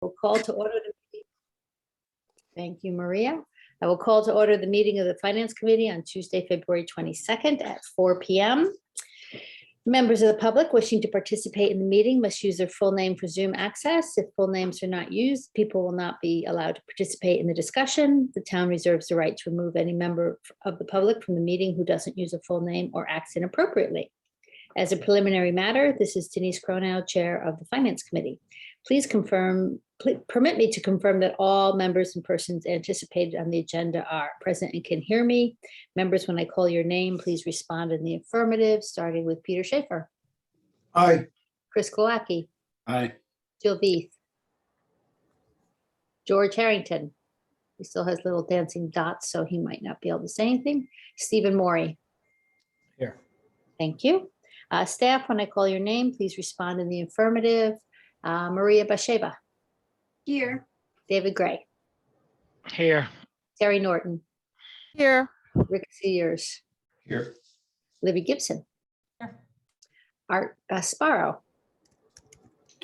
We'll call to order the meeting. Thank you, Maria. I will call to order the meeting of the Finance Committee on Tuesday, February 22nd at 4 p.m. Members of the public wishing to participate in the meeting must use their full name for Zoom access. If full names are not used, people will not be allowed to participate in the discussion. The town reserves the right to remove any member of the public from the meeting who doesn't use a full name or acts inappropriately. As a preliminary matter, this is Denise Cronow, Chair of the Finance Committee. Please permit me to confirm that all members and persons anticipated on the agenda are present and can hear me. Members, when I call your name, please respond in the affirmative, starting with Peter Schaefer. Aye. Chris Glowacki. Aye. Jill Veith. George Harrington. He still has little dancing dots, so he might not be able to say anything. Stephen Morey. Here. Thank you. Staff, when I call your name, please respond in the affirmative. Maria Basheva. Here. David Gray. Here. Terry Norton. Here. Rick Sears. Here. Libby Gibson. Here. Art Gasparo.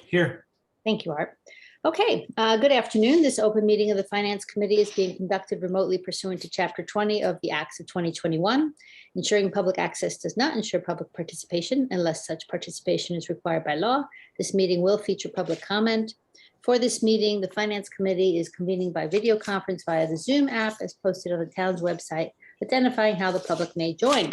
Here. Thank you, Art. Okay, good afternoon. This open meeting of the Finance Committee is being conducted remotely pursuant to Chapter 20 of the Acts of 2021. Ensuring public access does not ensure public participation unless such participation is required by law. This meeting will feature public comment. For this meeting, the Finance Committee is convening by video conference via the Zoom app as posted on the town's website, identifying how the public may join.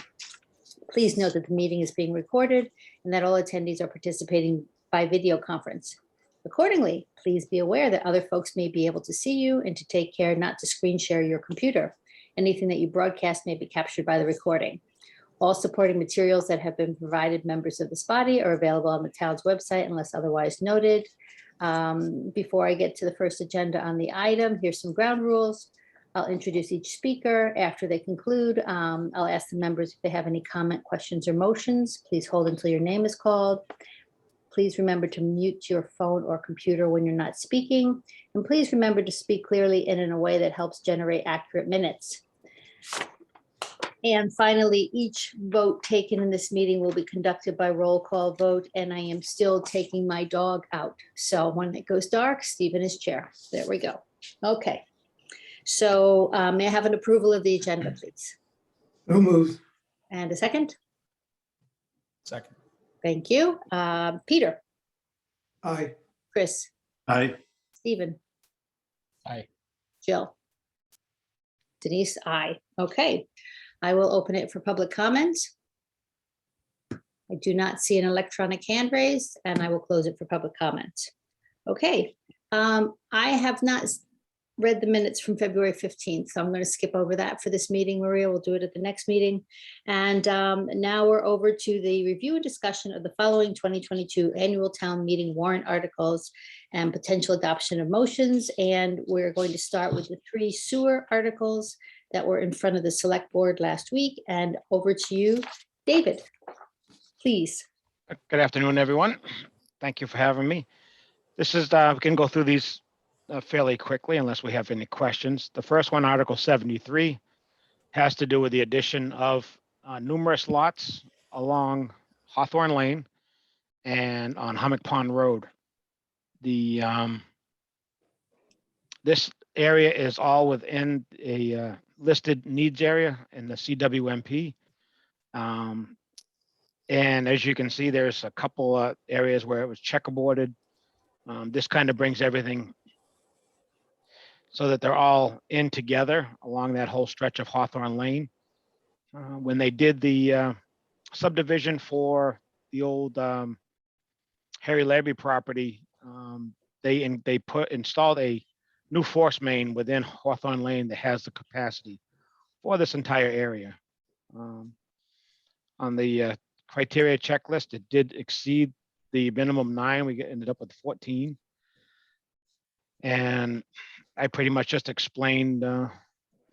Please note that the meeting is being recorded and that all attendees are participating by video conference. Accordingly, please be aware that other folks may be able to see you and to take care not to screen share your computer. Anything that you broadcast may be captured by the recording. All supporting materials that have been provided members of this body are available on the town's website unless otherwise noted. Before I get to the first agenda on the item, here's some ground rules. I'll introduce each speaker. After they conclude, I'll ask the members if they have any comment, questions, or motions. Please hold until your name is called. Please remember to mute your phone or computer when you're not speaking. And please remember to speak clearly and in a way that helps generate accurate minutes. And finally, each vote taken in this meeting will be conducted by roll call vote, and I am still taking my dog out. So when it goes dark, Stephen is chair. There we go. Okay. So may I have an approval of the agenda, please? No moves. And a second? Second. Thank you. Peter, Aye. Chris, Aye. Stephen, Aye. Jill, Denise, aye. Okay. I will open it for public comments. I do not see an electronic hand raised, and I will close it for public comments. Okay. I have not read the minutes from February 15th, so I'm going to skip over that for this meeting. Maria will do it at the next meeting. And now we're over to the review and discussion of the following 2022 annual town meeting warrant articles and potential adoption of motions. And we're going to start with the 3 sewer articles that were in front of the select board last week. And over to you, David, please. Good afternoon, everyone. Thank you for having me. This is, we can go through these fairly quickly unless we have any questions. The first one, Article 73, has to do with the addition of numerous lots along Hawthorne Lane and on Hummock Pond Road. The this area is all within a listed needs area in the CWMP. And as you can see, there's a couple areas where it was checkerboarded. This kind of brings everything so that they're all in together along that whole stretch of Hawthorne Lane. When they did the subdivision for the old Harry Larrabee property, they installed a new force main within Hawthorne Lane that has the capacity for this entire area. On the criteria checklist, it did exceed the minimum 9. We ended up with 14. And I pretty much just explained on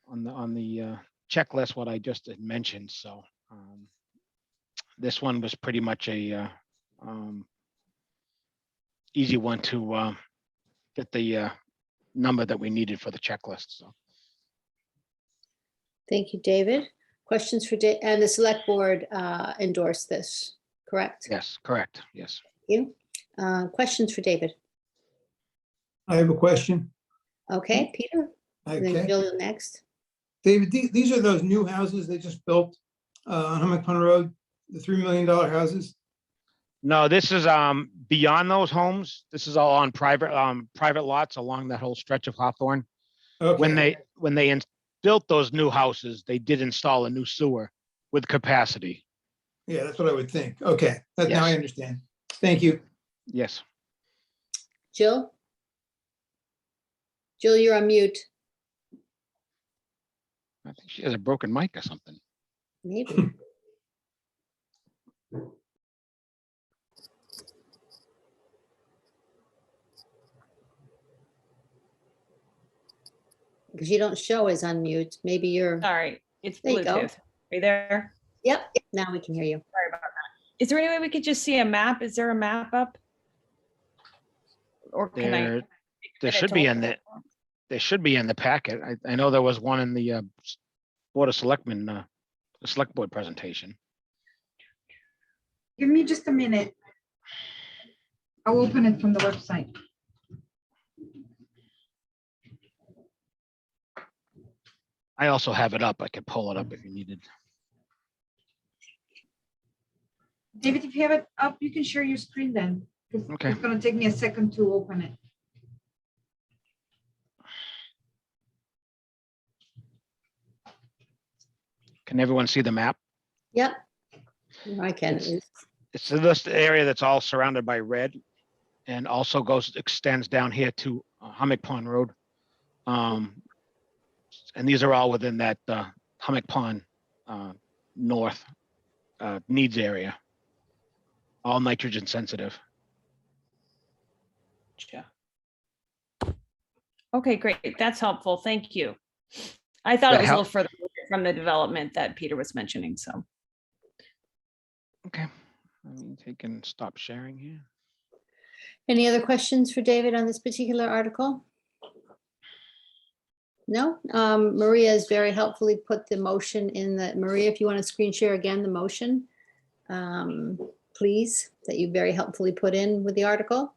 the checklist what I just had mentioned. So this one was pretty much a easy one to get the number that we needed for the checklist. So Thank you, David. Questions for Dave? And the select board endorsed this, correct? yes, correct. Yes. Thank you. Questions for David? I have a question. Okay, Peter, and then Okay. Jill next. David, these are those new houses they just built on Hummock Pond Road, the $3 million houses? No, this is beyond those homes. This is all on private lots along that whole stretch of Hawthorne. Okay. When they built those new houses, they did install a new sewer with capacity. Yeah, that's what I would think. Okay, now I Yes. understand. Thank you. Yes. Jill? Jill, you're on mute. I think she has a broken mic or something. Maybe. Because you don't show as unmute. Maybe you're, Sorry, it's There you go. Bluetooth. Are you there? yep, now we can hear you. Sorry about that. Is there any way we could just see a map? Is there a map up? Or can I? There should be in the, there should be in the packet. I know there was one in the Board of Selectmen, the Select Board presentation. Give me just a minute. I'll open it from the website. I also have it up. I could pull it up if you needed. David, if you have it up, you can share your screen then. 'Cause Okay. It's gonna take me a second to open it. Can everyone see the map? Yep. I can. at least. It's this area that's all surrounded by red and also extends down here to Hummock Pond Road. And these are all within that Hummock Pond North needs area. All nitrogen sensitive. Gotcha. Okay, great. That's helpful. Thank you. I thought That it was a little help? further from the development that Peter was mentioning, so. Okay. Let me take and stop sharing here. Any other questions for David on this particular article? No? Maria has very helpfully put the motion in the, Maria, if you want to screen share again, the motion, please, that you very helpfully put in with the article.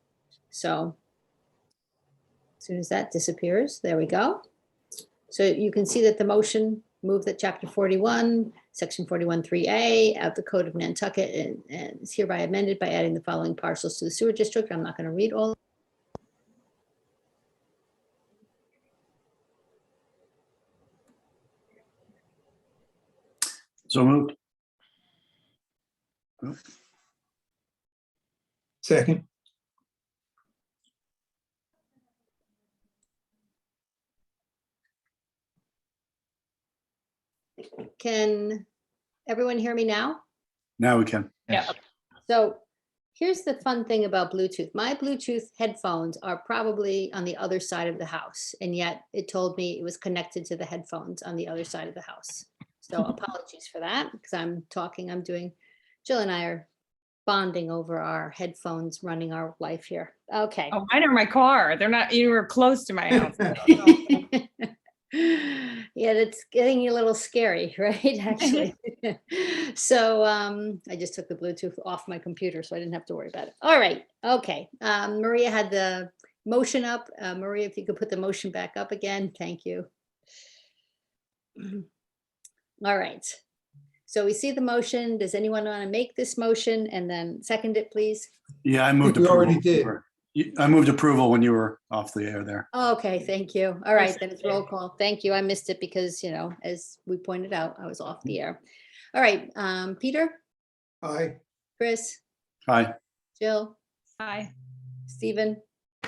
So as soon as that disappears, there we go. So you can see that the motion moved that chapter 41, section 41(3)(a) of the Code of Nantucket and is hereby amended by adding the following parcels to the sewer district. I'm not going to read all. So moved. Second. Can everyone hear me now? Now we can. Yeah. Yes. So here's the fun thing about Bluetooth. My Bluetooth headphones are probably on the other side of the house, and yet it told me it was connected to the headphones on the other side of the house. So apologies for that, because I'm doing, Jill and I are bonding over our headphones, running our life here. Okay. Oh, mine are in my car. They're not anywhere close to my house. Yeah, that's getting a little scary, right? Actually. So I just took the Bluetooth off my computer, so I didn't have to worry about it. All right. Okay. Maria had the motion up. Maria, if you could put the motion back up again. Thank you. All right. So we see the motion. Does anyone want to make this motion and then second it, please? Yeah, I moved We approval. already did. I moved approval when you were off the air there. Okay, thank you. All right, then it's roll call. Thank you. I missed it because, as we pointed out, I was off the air. All right, Peter, Aye. Chris, Hi. Jill, Hi. Stephen,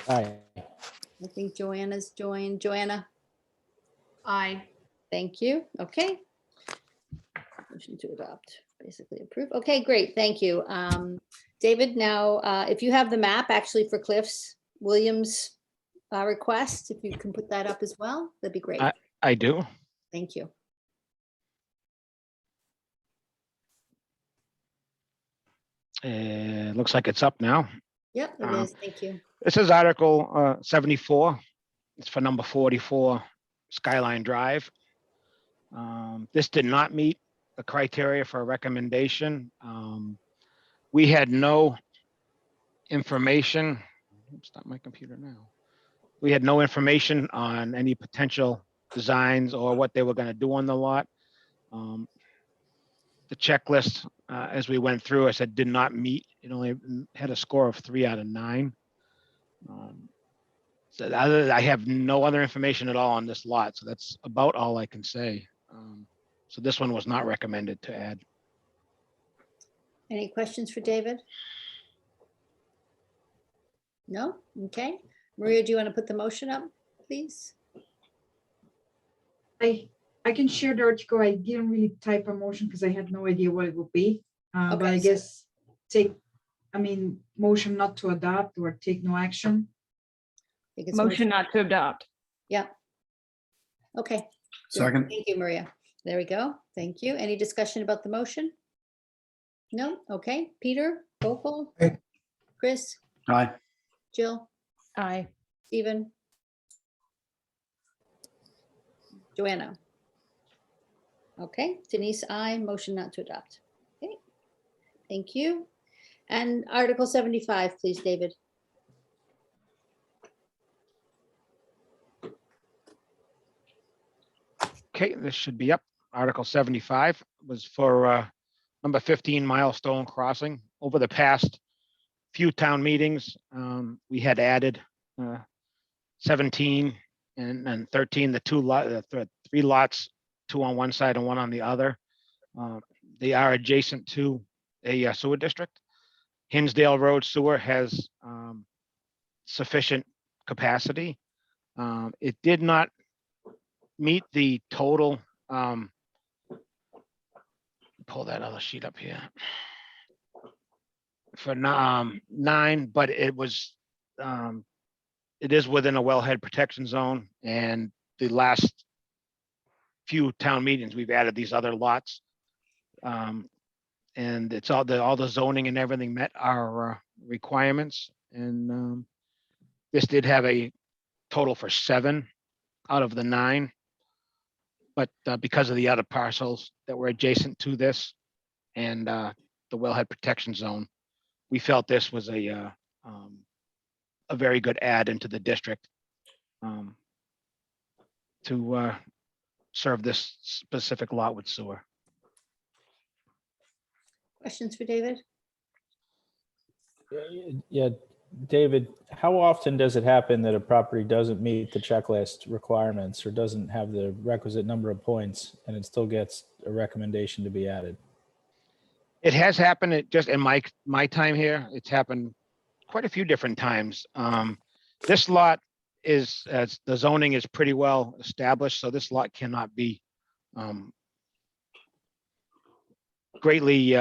Aye. I think Joanna's joined. Joanna, Aye. thank you. Okay. Motion to adopt, basically approve. Okay, great, thank you. David, now, if you have the map actually for Cliff's Williams request, if you can put that up as well, that'd be great. I do. Thank you. Looks like it's up now. Yep, it is. Thank you. This is Article 74. It's for number 44 Skyline Drive. This did not meet the criteria for a recommendation. We had no information. Stop my computer now. We had no information on any potential designs or what they were going to do on the lot. The checklist, as we went through, I said did not meet. It only had a score of 3 out of 9. So I have no other information at all on this lot, so that's about all I can say. So this one was not recommended to add. Any questions for David? No? Okay. Maria, do you want to put the motion up, please? I can share the article. I didn't really type a motion because I had no idea what it would be. But Okay, I so- guess motion not to adopt or take no action. I think it's Motion not to adopt. Yeah. Okay. Good. Second. Thank you, Maria. There we go. Thank you. Any discussion about the motion? No? Okay. Peter, roll call. Aye. Chris, Aye. Jill, Aye. Stephen, Joanna. Okay, Denise, I motion not to adopt. Okay, thank you. And Article 75, please, David. Okay, this should be up. Article 75 was for number 15 Milestone Crossing. Over the past few town meetings, we had added 17 and 13, the 3 lots, 2 on one side and 1 on the other. They are adjacent to a sewer district. Hinsdale Road Sewer has sufficient capacity. It did not meet the total, pull that other sheet up here. For 9, but it was, it is within a wellhead protection zone, and the last few town meetings, we've added these other lots. And it's all the zoning and everything met our requirements. And this did have a total for 7 out of the 9. But because of the other parcels that were adjacent to this and the wellhead protection zone, we felt this was a very good add into the district to serve this specific lot with sewer. Questions for David? Yeah, David, how often does it happen that a property doesn't meet the checklist requirements or doesn't have the requisite number of points and it still gets a recommendation to be added? It has happened just in my time here. It's happened quite a few different times. This lot is, as the zoning is pretty well established, so this lot cannot be greatly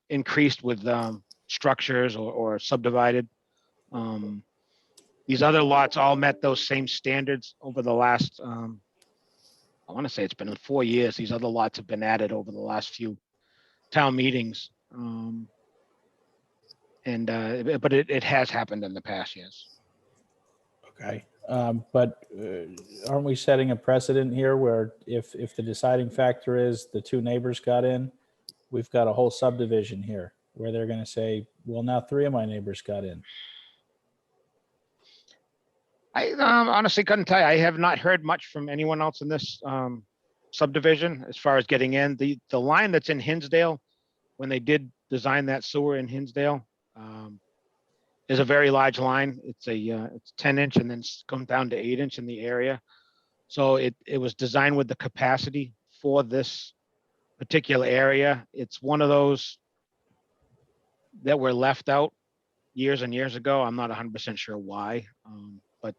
increased with structures or subdivided. These other lots all met those same standards over the last, I want to say it's been 4 years. These other lots have been added over the last few town meetings. But it has happened in the past, yes. Okay. But aren't we setting a precedent here where if the deciding factor is the 2 neighbors got in, we've got a whole subdivision here where they're going to say, well, now 3 of my neighbors got in. I honestly couldn't tell you. I have not heard much from anyone else in this subdivision as far as getting in. The line that's in Hinsdale, when they did design that sewer in Hinsdale, is a very large line. It's it's 10-inch and then comes down to 8-inch in the area. So it was designed with the capacity for this particular area. It's one of those that were left out years and years ago. I'm not 100% sure why, but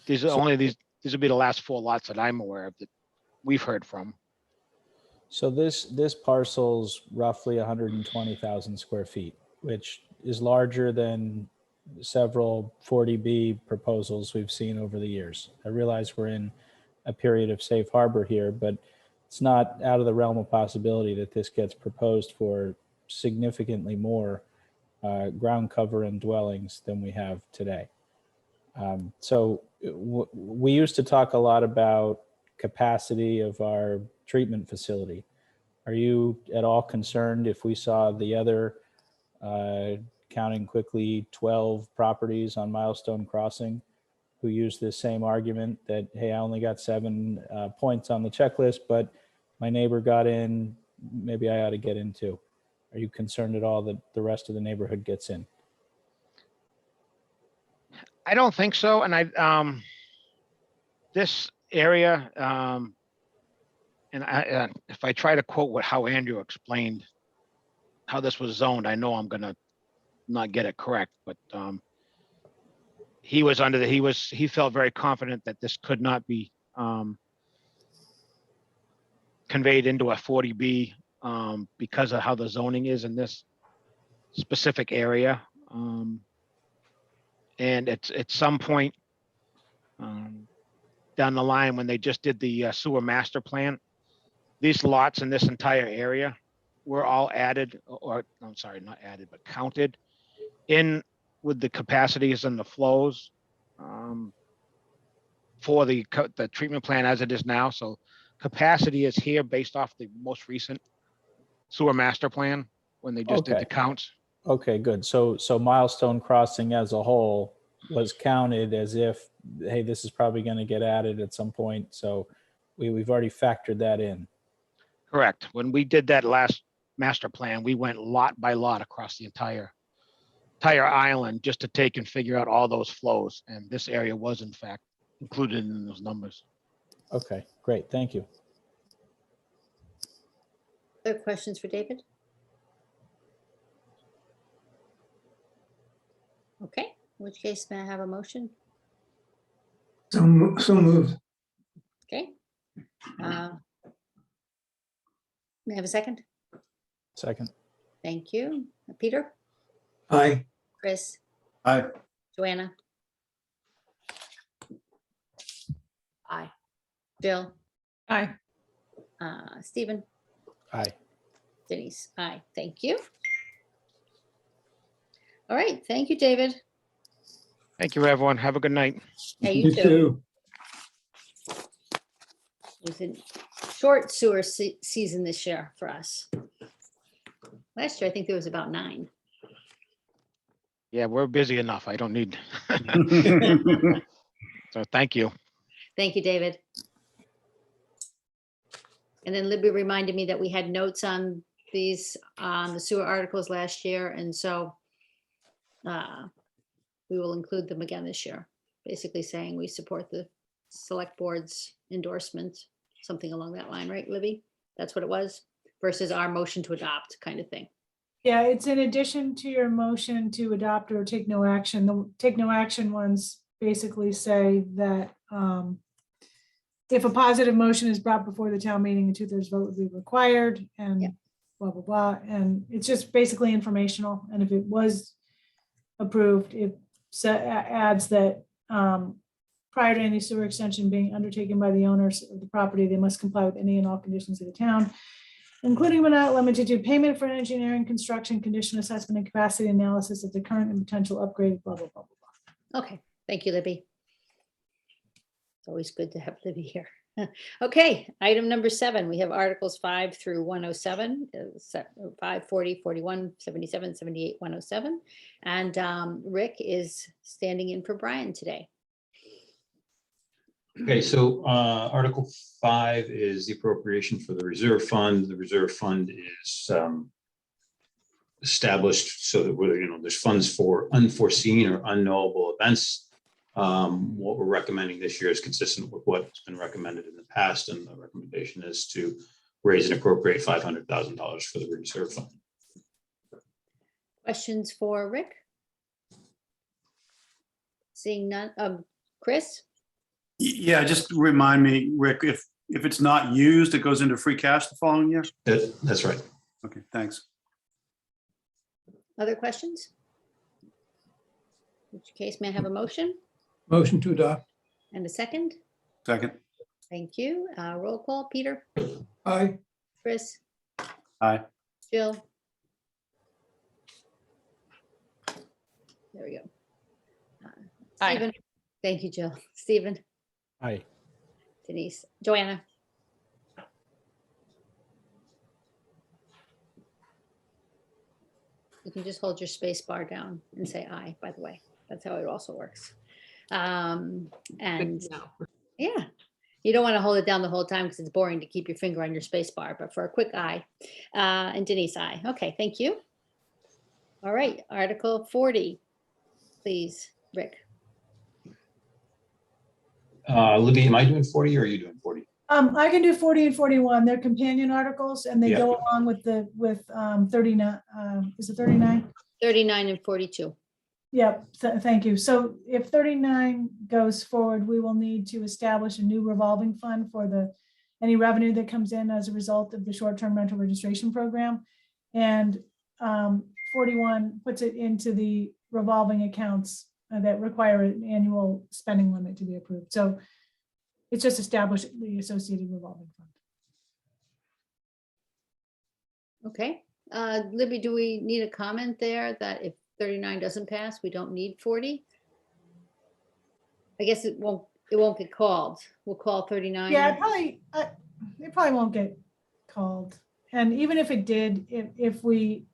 these are these will be the last 4 lots that I'm aware of that we've heard from. So this parcel's roughly 120,000 square feet, which is larger than several 40B proposals we've seen over the years. I realize we're in a period of safe harbor here, but it's not out of the realm of possibility that this gets proposed for significantly more ground cover and dwellings than we have today. So we used to talk a lot about capacity of our treatment facility. Are you at all concerned if we saw the other counting quickly, 12 properties on Milestone Crossing who used this same argument that, hey, I only got 7 points on the checklist, but my neighbor got in, maybe I ought to get in too. Are you concerned at all that the rest of the neighborhood gets in? I don't think so. And this area, and if I try to quote how Andrew explained how this was zoned, I know I'm gonna not get it correct, but he felt very confident that this could not be conveyed into a 40B because of how the zoning is in this specific area. And it's at some point down the line when they just did the sewer master plan, these lots in this entire area were all added, or I'm sorry, not added, but counted in with the capacities and the flows for the treatment plan as it is now. So capacity is here based off the most recent sewer master plan when they just did the Okay. counts. Okay, good. So Milestone Crossing as a whole was counted as if, hey, this is probably going to get added at some point. So we've already factored that in. Correct. When we did that last master plan, we went lot by lot across the entire island just to take and figure out all those flows. And this area was in fact included in those numbers. Okay, great. Thank you. Other questions for David? Okay, in which case may I have a motion? So moved. Okay. May I have a second? Second. Thank you. Peter, Aye. Chris, Aye. Joanna? Aye. Jill, Aye. Stephen, Aye. Denise, aye. Thank you. All right, thank you, David. Thank you, everyone. Have a good night. Yeah, you too. It was a short sewer season this year for us. Last year, I think there was about 9. Yeah, we're busy enough. I don't need. So thank you. Thank you, David. And then Libby reminded me that we had notes on these, the sewer articles last year, and so we will include them again this year, basically saying we support the select board's endorsement, something along that line, right, Libby? That's what it was, versus our motion to adopt kind of thing. Yeah, it's in addition to your motion to adopt or take no action. The take no action ones basically say that if a positive motion is brought before the town meeting, a 2/3 vote would be required and Yep. blah, blah, blah. And it's just basically informational. And if it was approved, it adds that prior to any sewer extension being undertaken by the owners of the property, they must comply with any and all conditions of the town, including but not limited to payment for engineering, construction, condition assessment, and capacity analysis of the current and potential upgrade, blah, blah, blah, blah, blah. Okay, thank you, Libby. It's always good to have Libby here. Okay, item number 7, we have Articles 5 through 107, 5, 40, 41, 77, 78, 107. And Rick is standing in for Brian today. Okay, so Article 5 is the appropriation for the reserve fund. The reserve fund is established so that there's funds for unforeseen or unknowable events. What we're recommending this year is consistent with what's been recommended in the past, and the recommendation is to raise and appropriate $500,000 for the reserve fund. Questions for Rick? Seeing none, Chris? Yeah, just remind me, Rick, if it's not used, it goes into free cash the following year? That's right. Okay, thanks. Other questions? In which case, may I have a motion Motion to adopt. and a second? Second. Thank you. Roll call, Peter, Aye. Chris, Aye. Jill. There we go. Aye. Stephen. Thank you, Jill. Stephen, Aye. Denise, Joanna. You can just hold your space bar down and say aye, by the way. That's how it also works. And yeah, you don't want to hold it down the whole time because it's boring to keep your finger on your space bar, but for a quick aye. And Denise, aye. Okay, thank you. All right, Article 40, please, Rick. Libby, am I doing 40 or are you doing 40? I can do 40 and 41. They're companion articles and they Yeah. go along with 39. Is it 39? 39 and 42. Yep, thank you. So if 39 goes forward, we will need to establish a new revolving fund for any revenue that comes in as a result of the short-term rental registration program. And 41 puts it into the revolving accounts that require an annual spending limit to be approved. So it's just establishing the associated revolving fund. Okay, Libby, do we need a comment there that if 39 doesn't pass, we don't need 40? I guess it won't get called. We'll call 39. Yeah, it probably won't get called. And even if it did, if we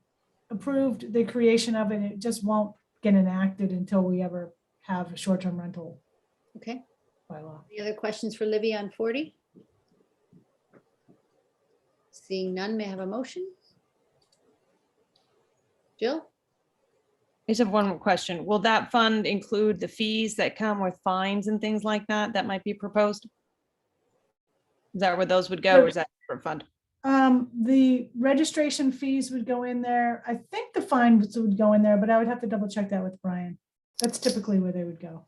approved the creation of it, it just won't get enacted until we ever have a short-term rental Okay, bylaw. any other questions for Libby on 40? Seeing none, may I have a motion? Jill? I just have one more question. Will that fund include the fees that come with fines and things like that that might be proposed? Is that where those would go, or is that a different fund? The registration fees would go in there. I think the fines would go in there, but I would have to double check that with Brian. That's typically where they would go.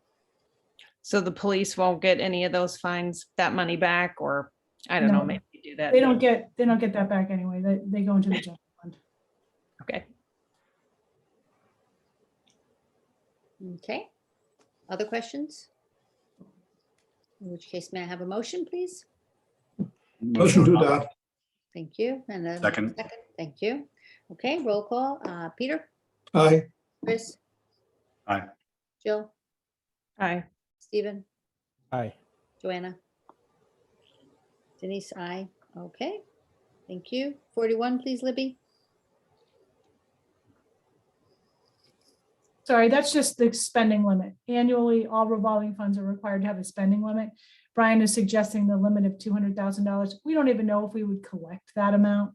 So the police won't get any of those fines, that money back, or I don't know, No. maybe you do that. They don't get that back anyway. They go into the general fund. Okay. Okay, other questions? In which case, may I have a motion, please? Motion to adopt. Thank you. And a Second. Thank you. Okay, roll call. Peter, Aye. Chris? Aye. Jill, Aye. Stephen, Aye. Joanna? Denise, aye. Okay, thank you. 41, please, Libby. Sorry, that's just the spending limit. Annually, all revolving funds are required to have a spending limit. Brian is suggesting the limit of $200,000. We don't even know if we would collect that amount.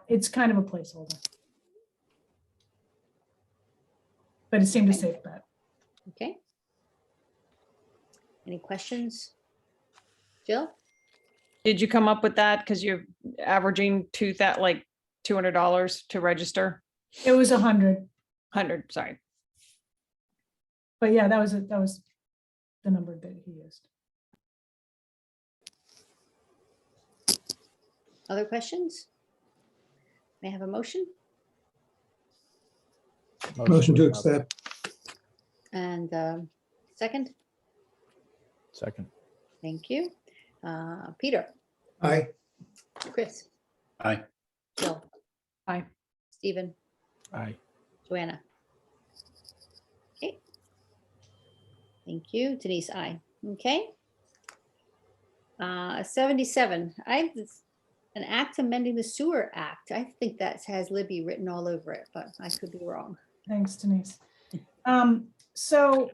It's kind of a placeholder. But it seemed a safe bet. Okay. Any questions? Jill? Did you come up with that because you're averaging like $200 to register? It was 100, 100, sorry. but yeah, that was the number that he used. Other questions? May I have a motion? Motion to accept. And second? Second. Thank you. Peter, Aye. Chris, Aye. Jill, Aye. Stephen, Aye. Joanna. Okay. Thank you. Denise, aye. Okay. 77, an act amending the Sewer Act. I think that has Libby written all over it, but I could be wrong. Thanks, Denise. So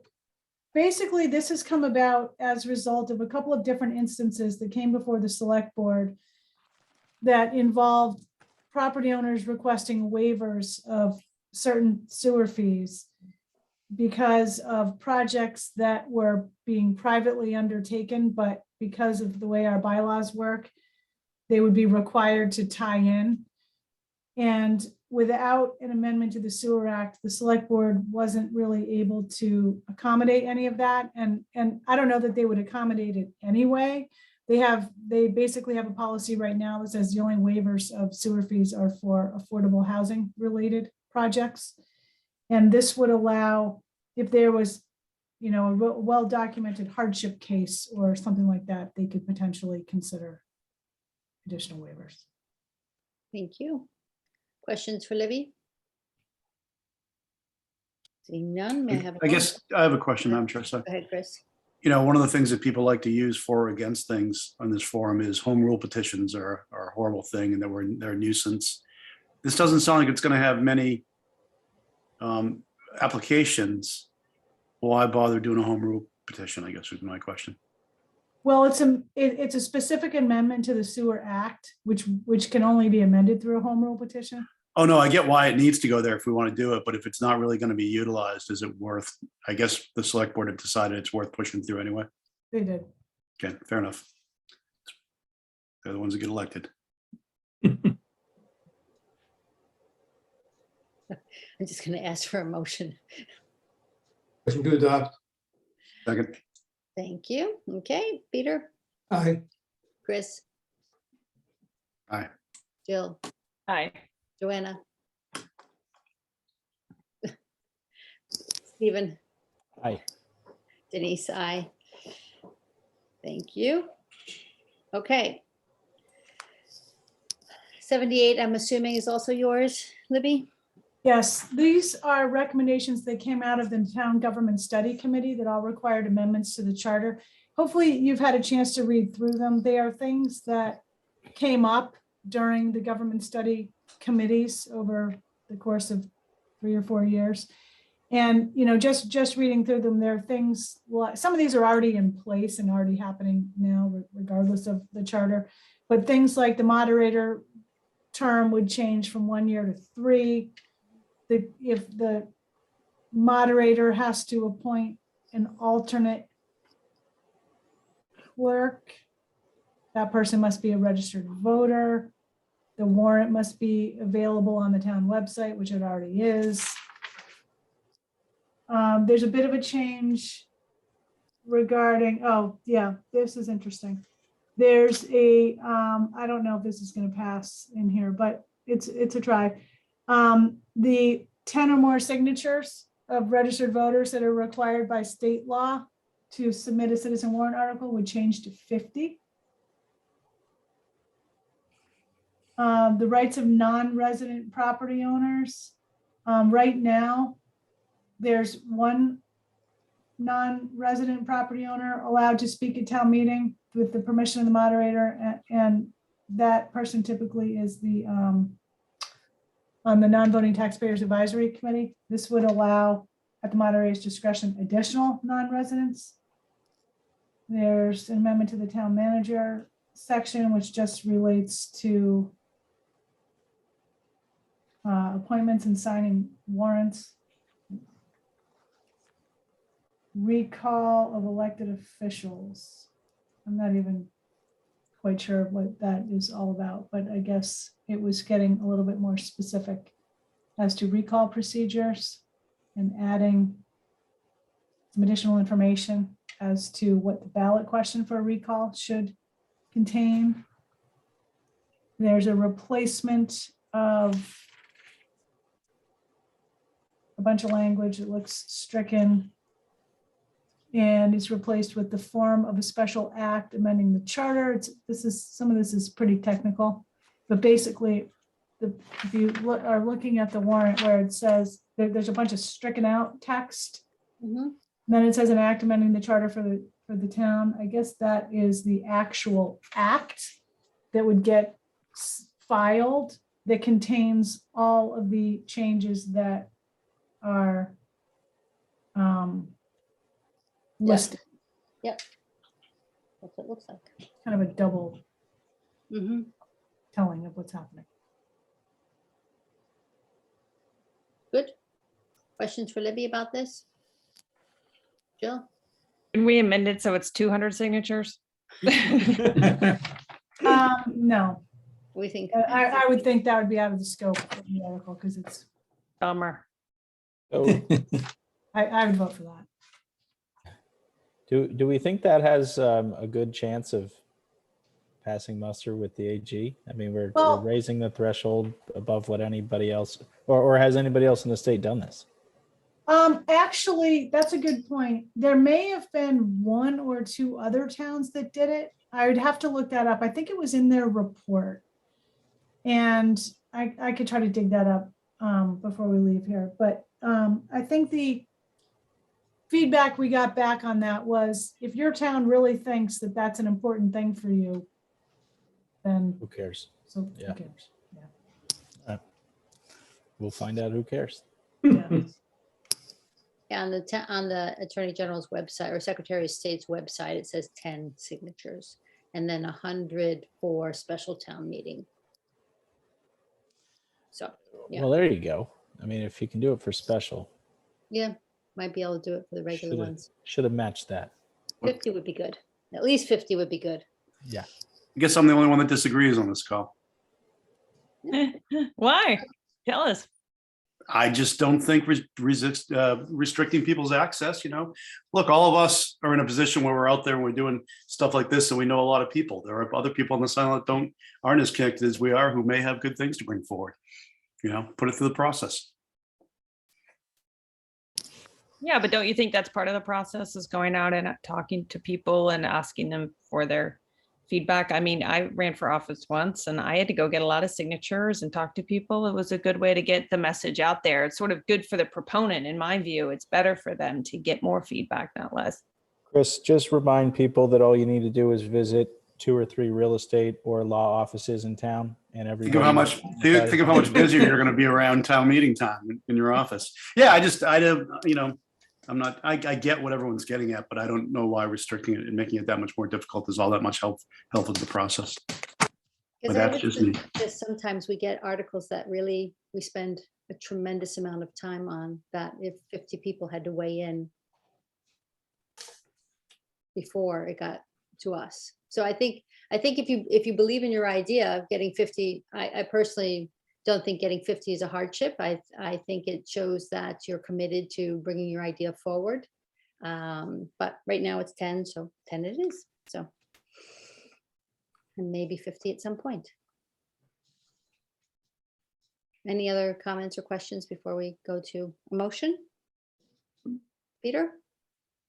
basically, this has come about as a result of a couple of different instances that came before the select board that involved property owners requesting waivers of certain sewer fees because of projects that were being privately undertaken, but because of the way our bylaws work, they would be required to tie in. And without an amendment to the Sewer Act, the select board wasn't really able to accommodate any of that. And I don't know that they would accommodate it anyway. They basically have a policy right now that says the only waivers of sewer fees are for affordable housing related projects. And this would allow, if there was, a well-documented hardship case or something like that, they could potentially consider additional waivers. Thank you. Questions for Libby? Seeing none, may I have? I guess I have a question, Madam Chair. So, Go ahead, Chris. one of the things that people like to use for or against things on this forum is home rule petitions are a horrible thing and they're a nuisance. This doesn't sound like it's going to have many applications, why bother doing a home rule petition, I guess would be my question. Well, it's a specific amendment to the Sewer Act, which can only be amended through a home rule petition. Oh, no, I get why it needs to go there if we want to do it, but if it's not really going to be utilized, is it worth, I guess the select board have decided it's worth pushing through anyway. They did. Okay, fair enough. They're the ones that get elected. I'm just going to ask for a motion. Motion to adopt. Second, Thank you. Okay, Peter, Aye. Chris. Aye. Jill, Aye. Joanna. Stephen, Aye. Denise, aye. Thank you. Okay. 78, I'm assuming is also yours, Libby? Yes, these are recommendations that came out of the Town Government Study Committee that all required amendments to the charter. Hopefully you've had a chance to read through them. They are things that came up during the government study committees over the course of 3 or 4 years. And, you know, just reading through them, there are things, some of these are already in place and already happening now, regardless of the charter. But things like the moderator term would change from 1 year to 3. If the moderator has to appoint an alternate clerk, that person must be a registered voter. The warrant must be available on the town website, which it already is. There's a bit of a change regarding, oh yeah, this is interesting. There's a, I don't know if this is going to pass in here, but it's a try. The 10 or more signatures of registered voters that are required by state law to submit a citizen warrant article would change to 50. The rights of non-resident property owners. Right now, there's one non-resident property owner allowed to speak at town meeting with the permission of the moderator, and that person typically is the on the non-voting taxpayers advisory committee. This would allow, at the moderator's discretion, additional non-residents. There's an amendment to the town manager section, which just relates to appointments and signing warrants. Recall of elected officials. I'm not even quite sure what that is all about, but I guess it was getting a little bit more specific as to recall procedures and adding some additional information as to what the ballot question for a recall should contain. There's a replacement of a bunch of language that looks stricken, and it's replaced with the form of a special act amending the charter. Some of this is pretty technical, but basically, if you are looking at the warrant where it says there's a bunch of stricken out text, then it says an act amending the charter for the town. I guess that is the actual act that would get filed that contains all of the changes that are listed. Yep. That's what it looks like. Kind of a double Mm-hmm. telling of what's happening. Good. Questions for Libby about this? Jill? Can we amend it so it's 200 signatures? No, We think. I would think that would be out of the scope of the article because it's, Bummer. So I would vote for that. do we think that has a good chance of passing muster with the AG? I mean, we're raising the threshold above what anybody else, or has anybody else in the state done this? Actually, that's a good point. There may have been 1 or 2 other towns that did it. I would have to look that up. I think it was in their report. And I could try to dig that up before we leave here. But I think the feedback we got back on that was, if your town really thinks that that's an important thing for you, then Who cares? so Yeah. who cares? Yeah. We'll find out who cares. Yeah. On the Attorney General's website or Secretary of State's website, it says 10 signatures and then 100 for special town meeting. So, yeah. Well, there you go. I mean, if you can do it for special, yeah, might be able to do it for the regular ones. should have matched that. 50 would be good. At least 50 would be good. Yeah. I guess I'm the only one that disagrees on this call. Why? Tell us. I just don't think restricting people's access, look, all of us are in a position where we're out there and we're doing stuff like this and we know a lot of people. There are other people on the side that aren't as connected as we are who may have good things to bring forward. Put it through the process. Yeah, but don't you think that's part of the process, is going out and talking to people and asking them for their feedback? I mean, I ran for office once and I had to go get a lot of signatures and talk to people. It was a good way to get the message out there. It's sort of good for the proponent, in my view. It's better for them to get more feedback, not less. Chris, just remind people that all you need to do is visit 2 or 3 real estate or law offices in town, and Think of how much busier you're going to be around town meeting time in your office. Yeah, I get what everyone's getting at, but I don't know why restricting it and making it that much more difficult is all that much help with the process. But that's just me. Just sometimes we get articles that really, we spend a tremendous amount of time on, that if 50 people had to weigh in before it got to us. So I think if you believe in your idea of getting 50, I personally don't think getting 50 is a hardship. I think it shows that you're committed to bringing your idea forward. But right now it's 10, so 10 it is. So, and maybe 50 at some point. Any other comments or questions before we go to a motion? Peter?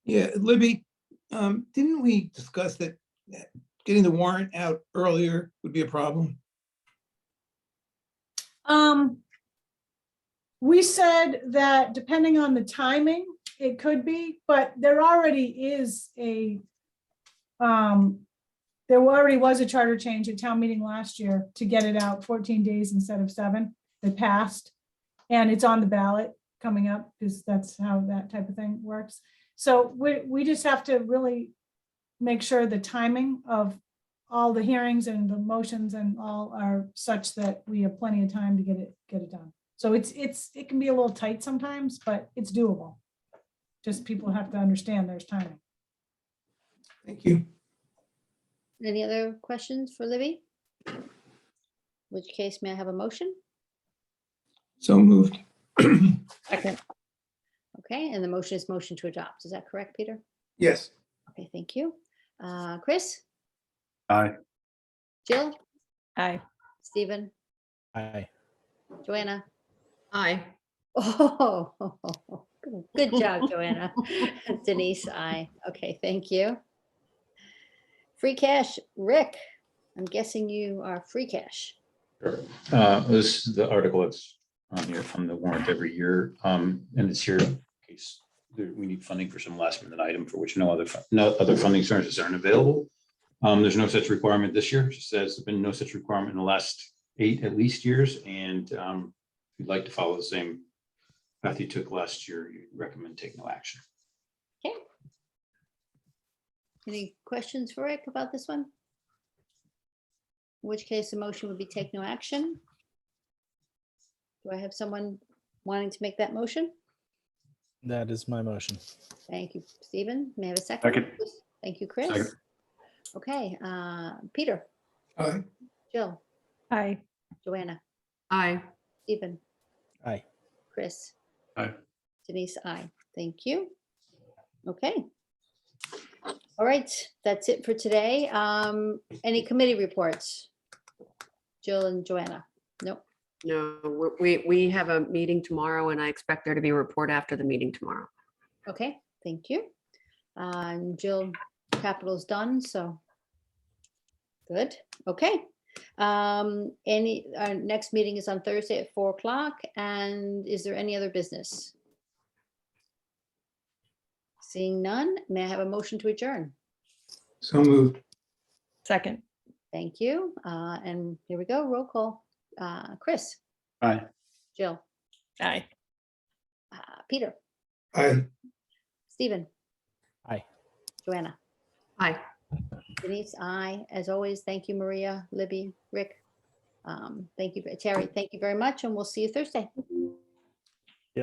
Yeah, Libby, didn't we discuss that getting the warrant out earlier would be a problem? We said that depending on the timing, it could be, but there already is there already was a charter change at town meeting last year to get it out 14 days instead of 7 that passed. And it's on the ballot coming up, because that's how that type of thing works. So we just have to really make sure the timing of all the hearings and the motions and all are such that we have plenty of time to get it done. So it can be a little tight sometimes, but it's doable. Just people have to understand there's timing. Thank you. Any other questions for Libby? Which case, may I have a motion? So moved. Second. Okay, and the motion is motion to adopt. Is that correct, Peter? Yes. Okay, thank you. Chris? Aye. Jill? Aye. Stephen? Aye. Joanna? Aye. Oh, good job, Joanna. Denise, aye. Okay, thank you. Free cash, Rick. I'm guessing you are free cash. Sure. This is the article that's on the warrant every year, and it's here in case we need funding for some last minute item for which no other funding sources aren't available. There's no such requirement this year. Just says there's been no such requirement in the last 8 at least years, and if you'd like to follow the same path you took last year, you recommend take no action. Okay. Any questions for Rick about this one? In which case the motion would be take no action. Do I have someone wanting to make that motion? That is my motion. Thank you, Stephen. May I have a second? Second. Thank you, Chris. Second. Okay, Peter, Aye. Jill, Aye. Joanna, Aye. Stephen, Aye. Chris. Aye. Denise, aye. Thank you. Okay. All right, that's it for today. Any committee reports? Jill and Joanna? Nope. No, we have a meeting tomorrow and I expect there to be a report after the meeting tomorrow. Okay, thank you. Jill, capital's done, so good. Okay. Our next meeting is on Thursday at 4 o'clock. And is there any other business? Seeing none, may I have a motion to adjourn? So moved. Second. Thank you. And here we go, roll call. Chris, Aye. Jill, Aye. Peter, I, Stephen, Aye. Joanna, Aye. Denise, I, as always, thank you, Maria, Libby, Rick. Thank you, Terry, thank you very much, and we'll see you Thursday.